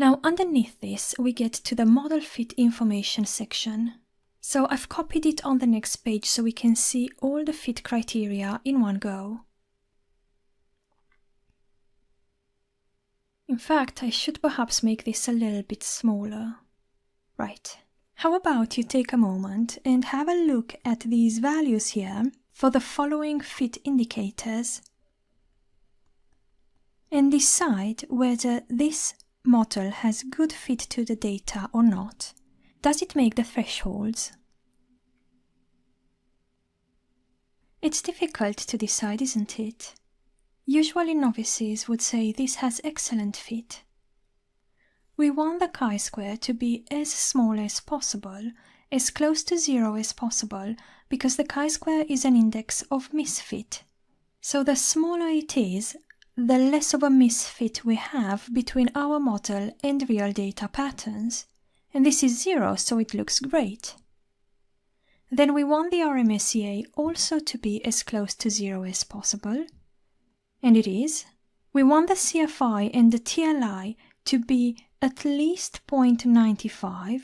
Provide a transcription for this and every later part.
Now underneath this we get to the model fit information section. So I've copied it on the next page so we can see all the fit criteria in one go. In fact, I should perhaps make this a little bit smaller. Right. How about you take a moment and have a look at these values here for the following fit indicators and decide whether this model has good fit to the data or not. Does it make the thresholds? It's difficult to decide, isn't it? Usually novices would say this has excellent fit. We want the chi-square to be as small as possible, as close to 0 as possible, because the chi-square is an index of misfit. So the smaller it is, the less of a misfit we have between our model and real data patterns. And this is 0, so it looks great. Then we want the RMSEA also to be as close to 0 as possible. And it is. We want the CFI and the TLI to be at least 0.95,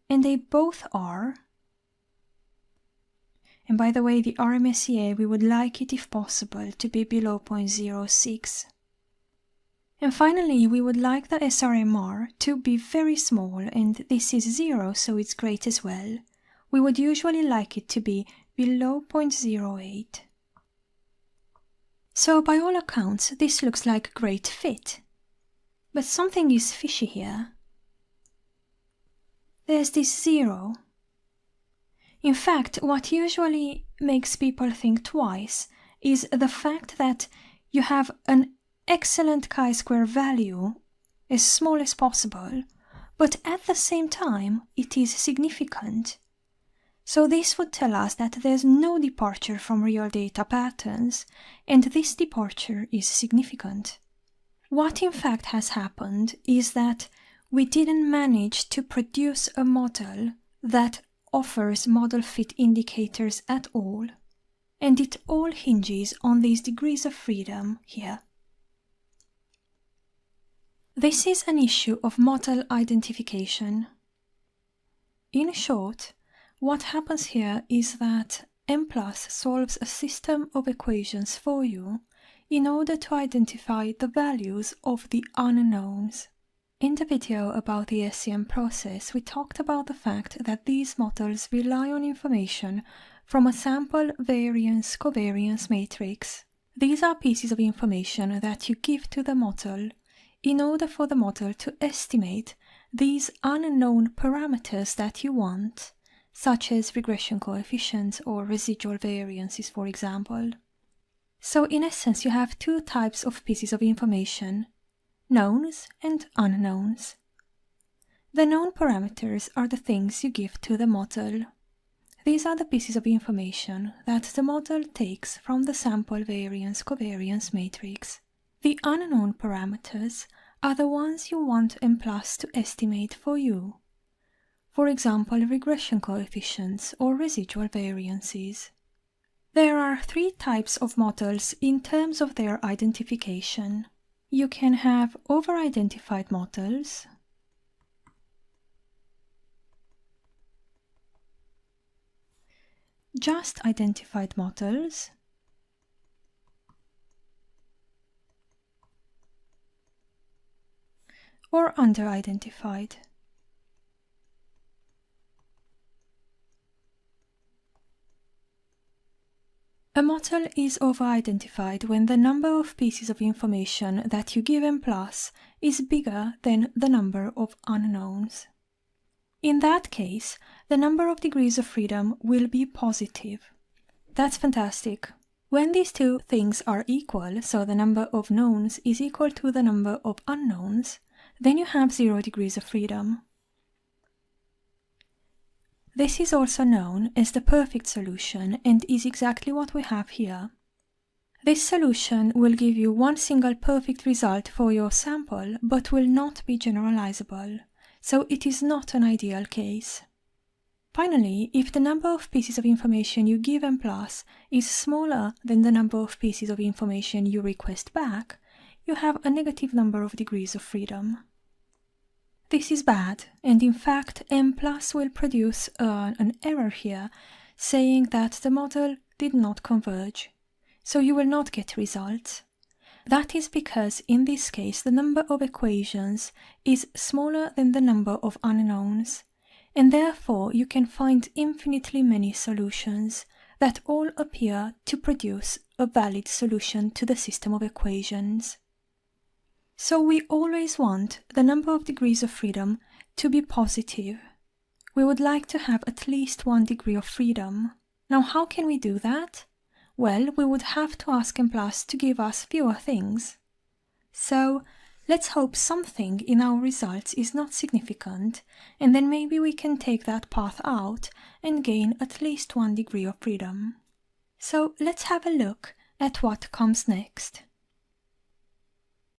and they both are. And by the way, the RMSEA, we would like it, if possible, to be below 0.06. And finally, we would like the SRMR to be very small, and this is 0, so it's great as well. We would usually like it to be below 0.08. So by all accounts, this looks like a great fit. But something is fishy here. There's this 0. In fact, what usually makes people think twice is the fact that you have an excellent chi-square value, as small as possible, but at the same time it is significant. So this would tell us that there's no departure from real data patterns, and this departure is significant. What in fact has happened is that we didn't manage to produce a model that offers model fit indicators at all, and it all hinges on these degrees of freedom here. This is an issue of model identification. In short, what happens here is that Mplus solves a system of equations for you in order to identify the values of the unknowns. In the video about the SEM process, we talked about the fact that these models rely on information from a sample variance-covariance matrix. These are pieces of information that you give to the model in order for the model to estimate these unknown parameters that you want, such as regression coefficients or residual variances, for example. So in essence, you have two types of pieces of information, knowns and unknowns. The known parameters are the things you give to the model. These are the pieces of information that the model takes from the sample variance-covariance matrix. The unknown parameters are the ones you want Mplus to estimate for you. For example, regression coefficients or residual variances. There are three types of models in terms of their identification. You can have over-identified models, just identified models, or under-identified. A model is over-identified when the number of pieces of information that you give Mplus is bigger than the number of unknowns. In that case, the number of degrees of freedom will be positive. That's fantastic. When these two things are equal, so the number of knowns is equal to the number of unknowns, then you have 0 degrees of freedom. This is also known as the perfect solution and is exactly what we have here. This solution will give you one single perfect result for your sample but will not be generalizable, so it is not an ideal case. Finally, if the number of pieces of information you give Mplus is smaller than the number of pieces of information you request back, you have a negative number of degrees of freedom. This is bad, and in fact Mplus will produce an error here saying that the model did not converge, so you will not get results. That is because in this case the number of equations is smaller than the number of unknowns, and therefore you can find infinitely many solutions that all appear to produce a valid solution to the system of equations. So we always want the number of degrees of freedom to be positive. We would like to have at least 1 degree of freedom. Now how can we do that? Well, we would have to ask Mplus to give us fewer things. So let's hope something in our results is not significant, and then maybe we can take that path out and gain at least 1 degree of freedom. So let's have a look at what comes next.